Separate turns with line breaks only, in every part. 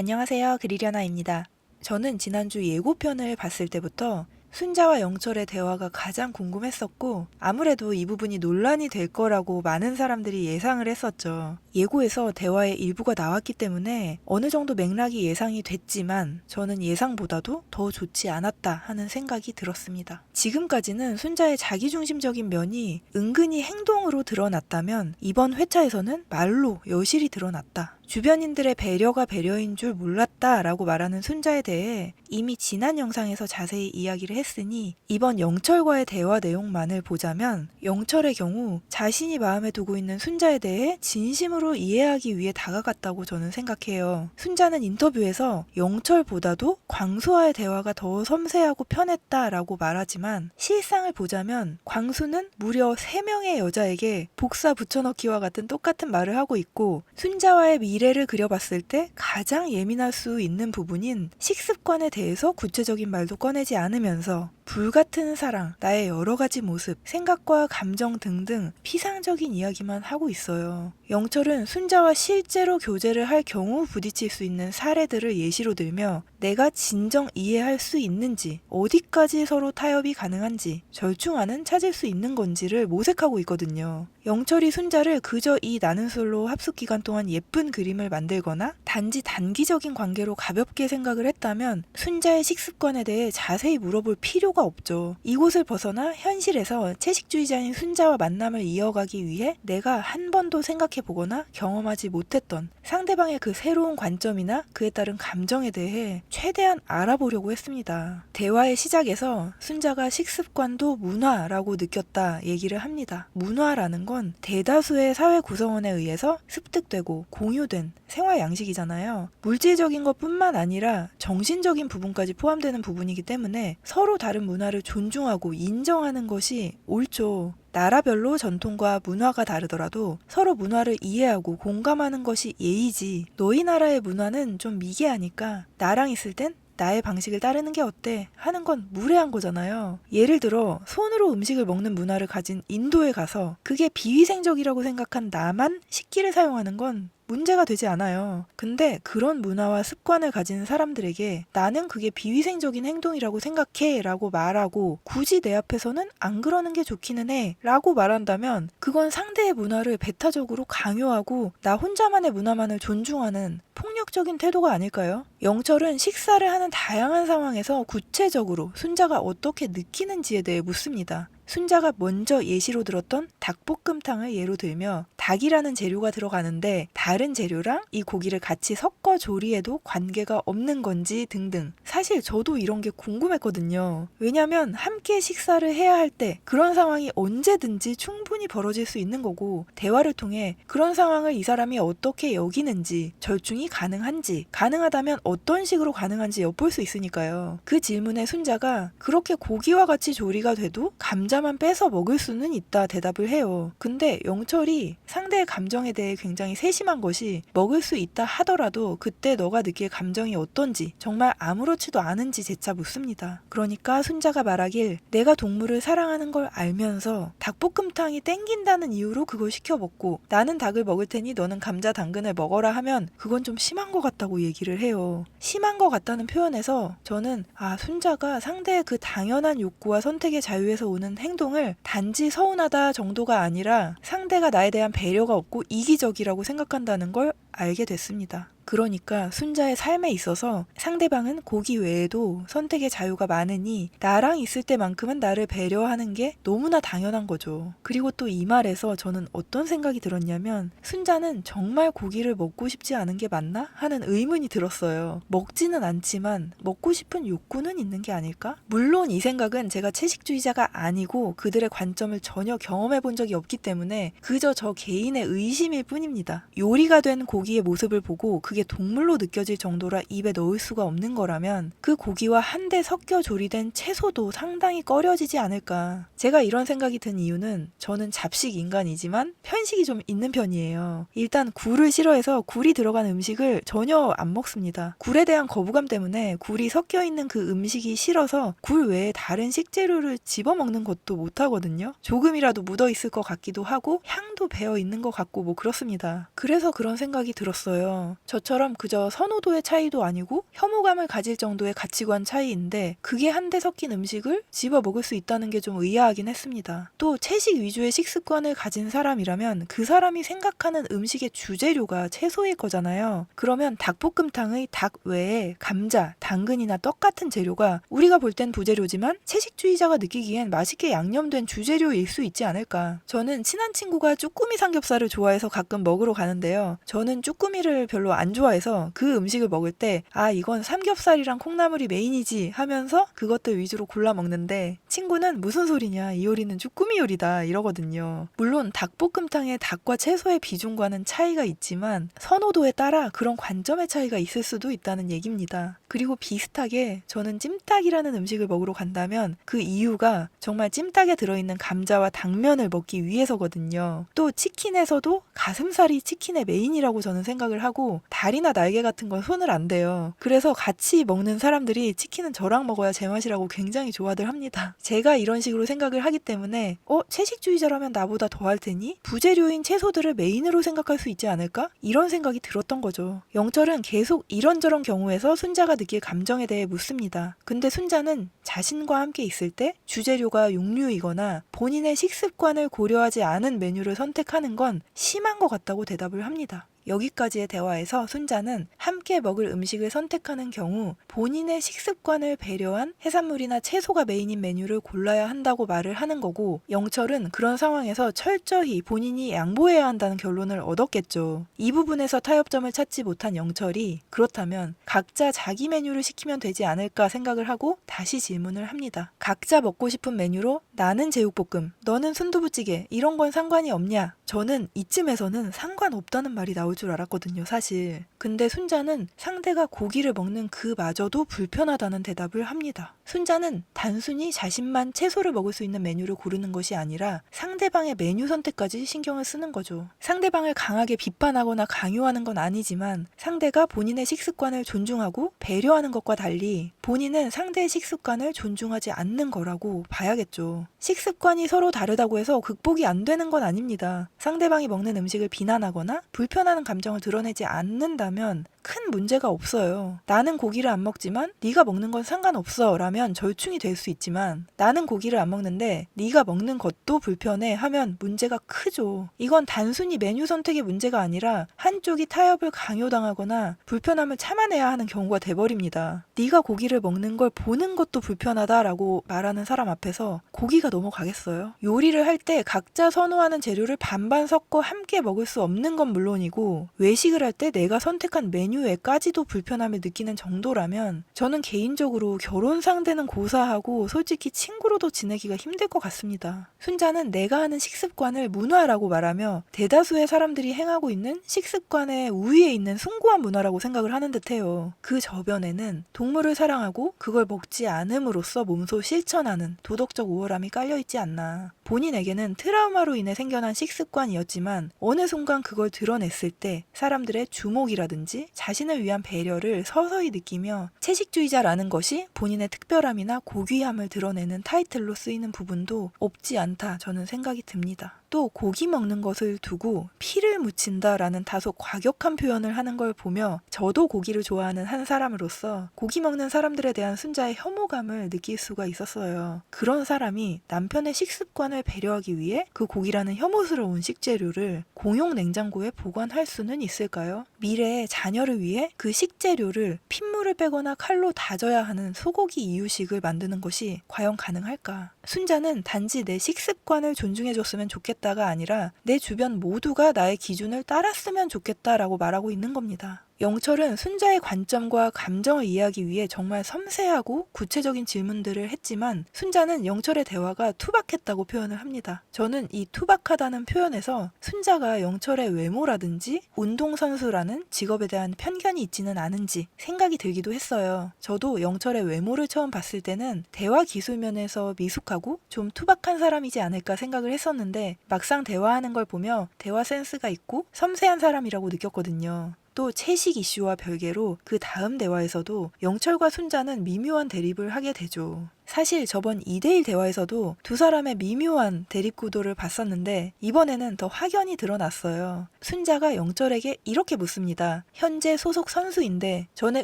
안녕하세요. 그리려나입니다. 저는 지난주 예고편을 봤을 때부터 순자와 영철의 대화가 가장 궁금했었고, 아무래도 이 부분이 논란이 될 거라고 많은 사람들이 예상을 했었죠. 예고에서 대화의 일부가 나왔기 때문에 어느 정도 맥락이 예상이 됐지만 저는 예상보다도 더 좋지 않았다 하는 생각이 들었습니다. 지금까지는 순자의 자기중심적인 면이 은근히 행동으로 드러났다면 이번 회차에서는 말로 여실히 드러났다. 주변인들의 배려가 배려인 줄 몰랐다 라고 말하는 순자에 대해 이미 지난 영상에서 자세히 이야기를 했으니 이번 영철과의 대화 내용만을 보자면 영철의 경우 자신이 마음에 두고 있는 순자에 대해 진심으로 이해하기 위해 다가갔다고 저는 생각해요. 순자는 인터뷰에서 영철보다도 광수와의 대화가 더 섬세하고 편했다라고 말하지만 실상을 보자면 광수는 무려 3명의 여자에게 복사 붙여넣기와 같은 똑같은 말을 하고 있고 순자와의 미래를 그려봤을 때 가장 예민할 수 있는 부분인 식습관에 대해서 구체적인 말도 꺼내지 않으면서 불같은 사랑, 나의 여러 가지 모습, 생각과 감정 등등 피상적인 이야기만 하고 있어요. 영철은 순자와 실제로 교제를 할 경우 부딪힐 수 있는 사례들을 예시로 들며 내가 진정 이해할 수 있는지, 어디까지 서로 타협이 가능한지, 절충안은 찾을 수 있는 건지를 모색하고 있거든요. 영철이 순자를 그저 이 나는 솔로 합숙 기간 동안 예쁜 그림을 만들거나 단지 단기적인 관계로 가볍게 생각을 했다면 순자의 식습관에 대해 자세히 물어볼 필요가 없죠. 이곳을 벗어나 현실에서 채식주의자인 순자와 만남을 이어가기 위해 내가 한 번도 생각해보거나 경험하지 못했던 상대방의 그 새로운 관점이나 그에 따른 감정에 대해 최대한 알아보려고 했습니다. 대화의 시작에서 순자가 식습관도 문화라고 느꼈다 얘기를 합니다. 문화라는 건 대다수의 사회 구성원에 의해서 습득되고 공유된 생활 양식이잖아요. 물질적인 것뿐만 아니라 정신적인 부분까지 포함되는 부분이기 때문에 서로 다른 문화를 존중하고 인정하는 것이 옳죠. 나라별로 전통과 문화가 다르더라도 서로 문화를 이해하고 공감하는 것이 예의지. 너희 나라의 문화는 좀 미개하니까 나랑 있을 땐 나의 방식을 따르는 게 어때? 하는 건 무례한 거잖아요. 예를 들어 손으로 음식을 먹는 문화를 가진 인도에 가서 그게 비위생적이라고 생각한 나만 식기를 사용하는 건 문제가 되지 않아요. 근데 그런 문화와 습관을 가진 사람들에게 나는 그게 비위생적인 행동이라고 생각해 라고 말하고 굳이 내 앞에서는 안 그러는 게 좋기는 해 라고 말한다면 그건 상대의 문화를 배타적으로 강요하고 나 혼자만의 문화만을 존중하는 폭력적인 태도가 아닐까요? 영철은 식사를 하는 다양한 상황에서 구체적으로 순자가 어떻게 느끼는지에 대해 묻습니다. 순자가 먼저 예시로 들었던 닭볶음탕을 예로 들며 닭이라는 재료가 들어가는데 다른 재료랑 이 고기를 같이 섞어 조리해도 관계가 없는 건지 등등. 사실 저도 이런 게 궁금했거든요. 왜냐면 함께 식사를 해야 할 때 그런 상황이 언제든지 충분히 벌어질 수 있는 거고 대화를 통해 그런 상황을 이 사람이 어떻게 여기는지 절충이 가능한지 가능하다면 어떤 식으로 가능한지 엿볼 수 있으니까요. 그 질문에 순자가 그렇게 고기와 같이 조리가 돼도 감자만 빼서 먹을 수는 있다 대답을 해요. 근데 영철이 상대의 감정에 대해 굉장히 세심한 것이 먹을 수 있다 하더라도 그때 너가 느낄 감정이 어떤지 정말 아무렇지도 않은지 재차 묻습니다. 그러니까 순자가 말하길 내가 동물을 사랑하는 걸 알면서 닭볶음탕이 땡긴다는 이유로 그걸 시켜 먹고 나는 닭을 먹을 테니 너는 감자 당근을 먹어라 하면 그건 좀 심한 것 같다고 얘기를 해요. 심한 것 같다는 표현에서 저는 순자가 상대의 그 당연한 욕구와 선택의 자유에서 오는 행동을 단지 서운하다 정도가 아니라 상대가 나에 대한 배려가 없고 이기적이라고 생각한다는 걸 알게 됐습니다. 그러니까 순자의 삶에 있어서 상대방은 고기 외에도 선택의 자유가 많으니 나랑 있을 때만큼은 나를 배려하는 게 너무나 당연한 거죠. 그리고 또 이 말에서 저는 어떤 생각이 들었냐면 순자는 정말 고기를 먹고 싶지 않은 게 맞나? 하는 의문이 들었어요. 먹지는 않지만 먹고 싶은 욕구는 있는 게 아닐까? 물론 이 생각은 제가 채식주의자가 아니고 그들의 관점을 전혀 경험해 본 적이 없기 때문에 그저 저 개인의 의심일 뿐입니다. 요리가 된 고기의 모습을 보고 그게 동물로 느껴질 정도라 입에 넣을 수가 없는 거라면 그 고기와 한데 섞여 조리된 채소도 상당히 꺼려지지 않을까. 제가 이런 생각이 든 이유는 저는 잡식 인간이지만 편식이 좀 있는 편이에요. 일단 굴을 싫어해서 굴이 들어간 음식을 전혀 안 먹습니다. 굴에 대한 거부감 때문에 굴이 섞여 있는 그 음식이 싫어서 굴 외에 다른 식재료를 집어먹는 것도 못하거든요. 조금이라도 묻어 있을 것 같기도 하고 향도 배어 있는 것 같고 뭐 그렇습니다. 그래서 그런 생각이 생각이 들었어요. 저처럼 그저 선호도의 차이도 아니고 혐오감을 가질 정도의 가치관 차이인데 그게 한데 섞인 음식을 집어 먹을 수 있다는 게 좀 의아하긴 했습니다. 또 채식 위주의 식습관을 가진 사람이라면 그 사람이 생각하는 음식의 주재료가 채소일 거잖아요. 그러면 닭볶음탕의 닭 외에 감자, 당근이나 떡 같은 재료가 우리가 볼 땐 부재료지만 채식주의자가 느끼기엔 맛있게 양념된 주재료일 수 있지 않을까. 저는 친한 친구가 쭈꾸미 삼겹살을 좋아해서 가끔 먹으러 가는데요. 저는 쭈꾸미를 별로 안 좋아해서 그 음식을 먹을 때 이건 삼겹살이랑 콩나물이 메인이지 하면서 그것들 위주로 골라 먹는데 친구는 무슨 소리냐, 이 요리는 쭈꾸미 요리다 이러거든요. 물론 닭볶음탕의 닭과 채소의 비중과는 차이가 있지만 선호도에 따라 그런 관점의 차이가 있을 수도 있다는 얘기입니다. 그리고 비슷하게 저는 찜닭이라는 음식을 먹으러 간다면 그 이유가 정말 찜닭에 들어있는 감자와 당면을 먹기 위해서거든요. 또 치킨에서도 가슴살이 치킨의 메인이라고 저는 생각을 하고 다리나 날개 같은 건 손을 안 대요. 그래서 같이 먹는 사람들이 치킨은 저랑 먹어야 제맛이라고 굉장히 좋아들 합니다. 제가 이런 식으로 생각을 하기 때문에 채식주의자라면 나보다 더 할 테니 부재료인 채소들을 메인으로 생각할 수 있지 않을까? 이런 생각이 들었던 거죠. 영철은 계속 이런저런 경우에서 순자가 느낄 감정에 대해 묻습니다. 근데 순자는 자신과 함께 있을 때 주재료가 육류이거나 본인의 식습관을 고려하지 않은 메뉴를 선택하는 건 심한 것 같다고 대답을 합니다. 여기까지의 대화에서 순자는 함께 먹을 음식을 선택하는 경우 본인의 식습관을 배려한 해산물이나 채소가 메인인 메뉴를 골라야 한다고 말을 하는 거고, 영철은 그런 상황에서 철저히 본인이 양보해야 한다는 결론을 얻었겠죠. 이 부분에서 타협점을 찾지 못한 영철이 그렇다면 각자 자기 메뉴를 시키면 되지 않을까 생각을 하고 다시 질문을 합니다. 각자 먹고 싶은 메뉴로 나는 제육볶음, 너는 순두부찌개 이런 건 상관이 없냐? 저는 이쯤에서는 상관없다는 말이 나올 줄 알았거든요, 사실. 근데 순자는 상대가 고기를 먹는 그마저도 불편하다는 대답을 합니다. 순자는 단순히 자신만 채소를 먹을 수 있는 메뉴를 고르는 것이 아니라 상대방의 메뉴 선택까지 신경을 쓰는 거죠. 상대방을 강하게 비판하거나 강요하는 건 아니지만 상대가 본인의 식습관을 존중하고 배려하는 것과 달리 본인은 상대의 식습관을 존중하지 않는 거라고 봐야겠죠. 식습관이 서로 다르다고 해서 극복이 안 되는 건 아닙니다. 상대방이 먹는 음식을 비난하거나 불편하는 감정을 드러내지 않는다면 큰 문제가 없어요. 나는 고기를 안 먹지만 네가 먹는 건 상관없어 라면 절충이 될 수 있지만 나는 고기를 안 먹는데 네가 먹는 것도 불편해 하면 문제가 크죠. 이건 단순히 메뉴 선택의 문제가 아니라 한쪽이 타협을 강요당하거나 불편함을 참아내야 하는 경우가 돼버립니다. 네가 고기를 먹는 걸 보는 것도 불편하다라고 말하는 사람 앞에서 고기가 넘어가겠어요? 요리를 할 때 각자 선호하는 재료를 반반 섞어 함께 먹을 수 없는 건 물론이고 외식을 할 때 내가 선택한 메뉴에까지도 불편함을 느끼는 정도라면 저는 개인적으로 결혼 상대는 고사하고 솔직히 친구로도 지내기가 힘들 것 같습니다. 순자는 내가 하는 식습관을 문화라고 말하며 대다수의 사람들이 행하고 있는 식습관의 우위에 있는 숭고한 문화라고 생각을 하는 듯해요. 그 저변에는 동물을 사랑하고 그걸 먹지 않음으로써 몸소 실천하는 도덕적 우월함이 깔려있지 않나. 본인에게는 트라우마로 인해 생겨난 식습관이었지만 어느 순간 그걸 드러냈을 때 사람들의 주목이라든지 자신을 위한 배려를 서서히 느끼며 채식주의자라는 것이 본인의 특별함이나 고귀함을 드러내는 타이틀로 쓰이는 부분도 없지 않다 저는 생각이 듭니다. 또 고기 먹는 것을 두고 피를 묻힌다라는 다소 과격한 표현을 하는 걸 보며 저도 고기를 좋아하는 한 사람으로서 고기 먹는 사람들에 대한 순자의 혐오감을 느낄 수가 있었어요. 그런 사람이 남편의 식습관을 배려하기 위해 그 고기라는 혐오스러운 식재료를 공용 냉장고에 보관할 수는 있을까요? 미래의 자녀를 위해 그 식재료를 핏물을 빼거나 칼로 다져야 하는 소고기 이유식을 만드는 것이 과연 가능할까? 순자는 단지 내 식습관을 존중해줬으면 좋겠다가 아니라 내 주변 모두가 나의 기준을 따랐으면 좋겠다라고 말하고 있는 겁니다. 영철은 순자의 관점과 감정을 이해하기 위해 정말 섬세하고 구체적인 질문들을 했지만 순자는 영철의 대화가 투박했다고 표현을 합니다. 저는 이 투박하다는 표현에서 순자가 영철의 외모라든지 운동선수라는 직업에 대한 편견이 있지는 않은지 생각이 들기도 했어요. 저도 영철의 외모를 처음 봤을 때는 대화 기술면에서 미숙하고 좀 투박한 사람이지 않을까 생각을 했었는데 막상 대화하는 걸 보며 대화 센스가 있고 섬세한 사람이라고 느꼈거든요. 또 채식 이슈와 별개로 그 다음 대화에서도 영철과 순자는 미묘한 대립을 하게 되죠. 사실 저번 2대1 대화에서도 두 사람의 미묘한 대립구도를 봤었는데 이번에는 더 확연히 드러났어요. 순자가 영철에게 이렇게 묻습니다. 현재 소속 선수인데 전에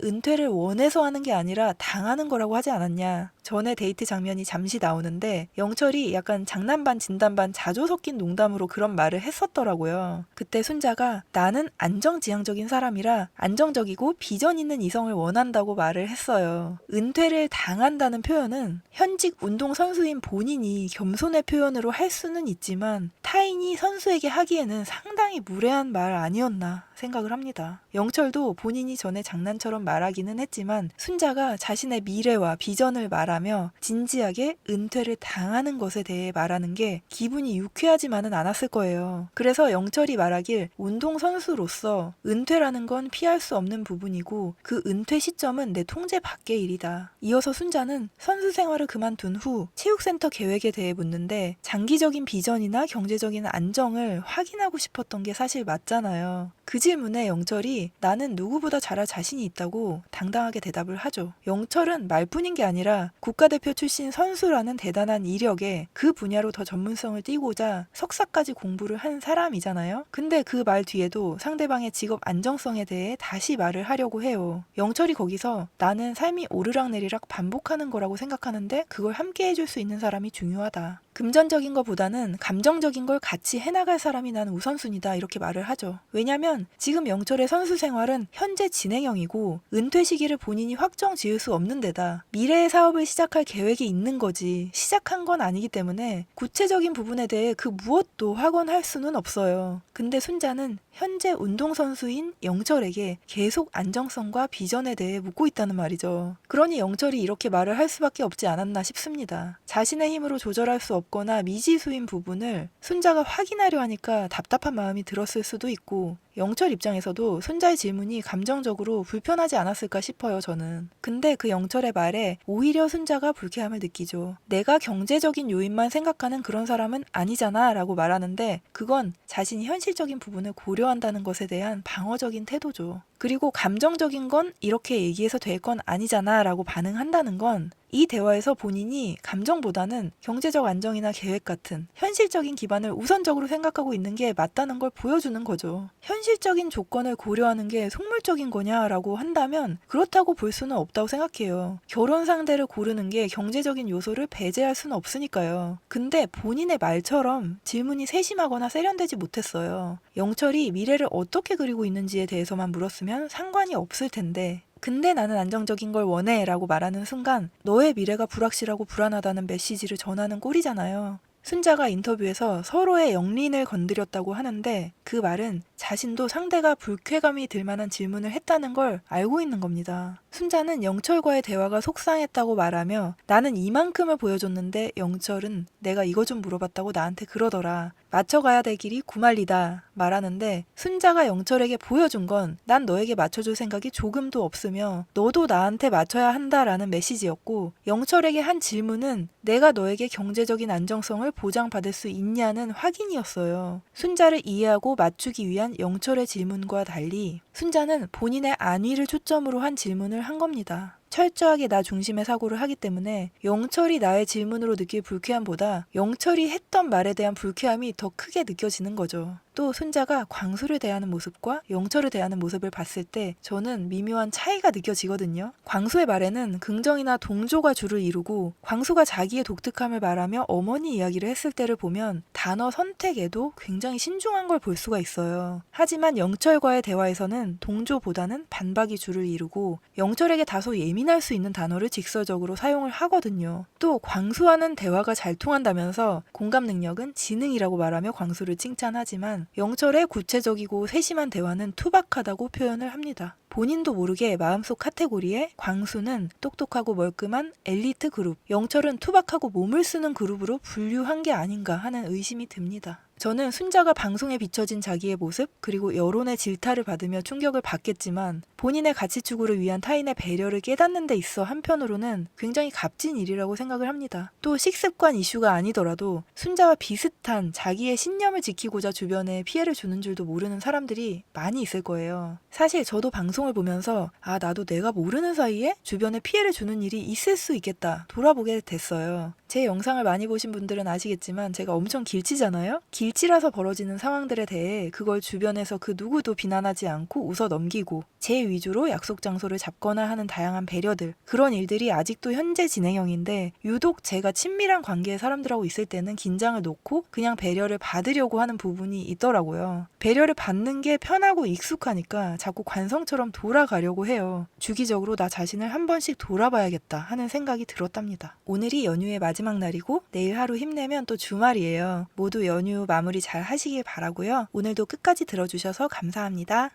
은퇴를 원해서 하는 게 아니라 당하는 거라고 하지 않았냐. 전에 데이트 장면이 잠시 나오는데 영철이 약간 장난반 진담반 자조 섞인 농담으로 그런 말을 했었더라고요. 그때 순자가 나는 안정지향적인 사람이라 안정적이고 비전 있는 이성을 원한다고 말을 했어요. 은퇴를 당한다는 표현은 현직 운동선수인 본인이 겸손의 표현으로 할 수는 있지만 타인이 선수에게 하기에는 상당히 무례한 말 아니었나 생각을 합니다. 영철도 본인이 전에 장난처럼 말하기는 했지만 순자가 자신의 미래와 비전을 말하며 진지하게 은퇴를 당하는 것에 대해 말하는 게 기분이 유쾌하지만은 않았을 거예요. 그래서 영철이 말하길 운동선수로서 은퇴라는 건 피할 수 없는 부분이고 그 은퇴 시점은 내 통제 밖의 일이다. 이어서 순자는 선수 생활을 그만둔 후 체육센터 계획에 대해 묻는데 장기적인 비전이나 경제적인 안정을 확인하고 싶었던 게 사실 맞잖아요. 그 질문에 영철이 나는 누구보다 잘할 자신이 있다고 당당하게 대답을 하죠. 영철은 말뿐인 게 아니라 국가대표 출신 선수라는 대단한 이력에 그 분야로 더 전문성을 띠고자 석사까지 공부를 한 사람이잖아요. 근데 그 말 뒤에도 상대방의 직업 안정성에 대해 다시 말을 하려고 해요. 영철이 거기서 나는 삶이 오르락내리락 반복하는 거라고 생각하는데 그걸 함께 해줄 수 있는 사람이 중요하다. 금전적인 것보다는 감정적인 걸 같이 해나갈 사람이 난 우선순위다 이렇게 말을 하죠. 왜냐면 지금 영철의 선수 생활은 현재 진행형이고 은퇴 시기를 본인이 확정 지을 수 없는 데다 미래의 사업을 시작할 계획이 있는 거지 시작한 건 아니기 때문에 구체적인 부분에 대해 그 무엇도 확언할 수는 없어요. 근데 순자는 현재 운동선수인 영철에게 계속 안정성과 비전에 대해 묻고 있다는 말이죠. 그러니 영철이 이렇게 말을 할 수밖에 없지 않았나 싶습니다. 자신의 힘으로 조절할 수 없거나 미지수인 부분을 순자가 확인하려 하니까 답답한 마음이 들었을 수도 있고 영철 입장에서도 순자의 질문이 감정적으로 불편하지 않았을까 싶어요, 저는. 근데 그 영철의 말에 오히려 순자가 불쾌함을 느끼죠. 내가 경제적인 요인만 생각하는 그런 사람은 아니잖아 라고 말하는데 그건 자신이 현실적인 부분을 고려한다는 것에 대한 방어적인 태도죠. 그리고 감정적인 건 이렇게 얘기해서 될 건 아니잖아 라고 반응한다는 건 이 대화에서 본인이 감정보다는 경제적 안정이나 계획 같은 현실적인 기반을 우선적으로 생각하고 있는 게 맞다는 걸 보여주는 거죠. 현실적인 조건을 고려하는 게 속물적인 거냐라고 한다면 그렇다고 볼 수는 없다고 생각해요. 결혼 상대를 고르는 게 경제적인 요소를 배제할 수는 없으니까요. 근데 본인의 말처럼 질문이 세심하거나 세련되지 못했어요. 영철이 미래를 어떻게 그리고 있는지에 대해서만 물었으면 상관이 없을 텐데 근데 나는 안정적인 걸 원해 라고 말하는 순간 너의 미래가 불확실하고 불안하다는 메시지를 전하는 꼴이잖아요. 순자가 인터뷰에서 서로의 영린을 건드렸다고 하는데 그 말은 자신도 상대가 불쾌감이 들 만한 질문을 했다는 걸 알고 있는 겁니다. 순자는 영철과의 대화가 속상했다고 말하며 나는 이만큼을 보여줬는데 영철은 내가 이거 좀 물어봤다고 나한테 그러더라. 맞춰가야 될 길이 구말리다 말하는데 순자가 영철에게 보여준 건 난 너에게 맞춰줄 생각이 조금도 없으며 너도 나한테 맞춰야 한다라는 메시지였고 영철에게 한 질문은 내가 너에게 경제적인 안정성을 보장받을 수 있냐는 확인이었어요. 순자를 이해하고 맞추기 위한 영철의 질문과 달리 순자는 본인의 안위를 초점으로 한 질문을 한 겁니다. 철저하게 나 중심의 사고를 하기 때문에 영철이 나의 질문으로 느낄 불쾌함보다 영철이 했던 말에 대한 불쾌함이 더 크게 느껴지는 거죠. 또 순자가 광수를 대하는 모습과 영철을 대하는 모습을 봤을 때 저는 미묘한 차이가 느껴지거든요. 광수의 말에는 긍정이나 동조가 주를 이루고 광수가 자기의 독특함을 말하며 어머니 이야기를 했을 때를 보면 단어 선택에도 굉장히 신중한 걸 볼 수가 있어요. 하지만 영철과의 대화에서는 동조보다는 반박이 주를 이루고 영철에게 다소 예민할 수 있는 단어를 직설적으로 사용을 하거든요. 또 광수와는 대화가 잘 통한다면서 공감 능력은 지능이라고 말하며 광수를 칭찬하지만 영철의 구체적이고 세심한 대화는 투박하다고 표현을 합니다. 본인도 모르게 마음속 카테고리에 광수는 똑똑하고 멀끔한 엘리트 그룹, 영철은 투박하고 몸을 쓰는 그룹으로 분류한 게 아닌가 하는 의심이 듭니다. 저는 순자가 방송에 비춰진 자기의 모습 그리고 여론의 질타를 받으며 충격을 받겠지만 본인의 가치 추구를 위한 타인의 배려를 깨닫는 데 있어 한편으로는 굉장히 값진 일이라고 생각을 합니다. 또 식습관 이슈가 아니더라도 순자와 비슷한 자기의 신념을 지키고자 주변에 피해를 주는 줄도 모르는 사람들이 많이 있을 거예요. 사실 저도 방송 방송을 보면서 아, 나도 내가 모르는 사이에 주변에 피해를 주는 일이 있을 수 있겠다 돌아보게 됐어요. 제 영상을 많이 보신 분들은 아시겠지만 제가 엄청 길치잖아요? 길치라서 벌어지는 상황들에 대해 그걸 주변에서 그 누구도 비난하지 않고 웃어 넘기고 제 위주로 약속 장소를 잡거나 하는 다양한 배려들, 그런 일들이 아직도 현재 진행형인데 유독 제가 친밀한 관계의 사람들하고 있을 때는 긴장을 놓고 그냥 배려를 받으려고 하는 부분이 있더라고요. 배려를 받는 게 편하고 익숙하니까 자꾸 관성처럼 돌아가려고 해요. 주기적으로 나 자신을 한 번씩 돌아봐야겠다 하는 생각이 들었답니다. 오늘이 연휴의 마지막 날이고 내일 하루 힘내면 또 주말이에요. 모두 연휴 마무리 잘 하시길 바라고요. 오늘도 끝까지 들어주셔서 감사합니다.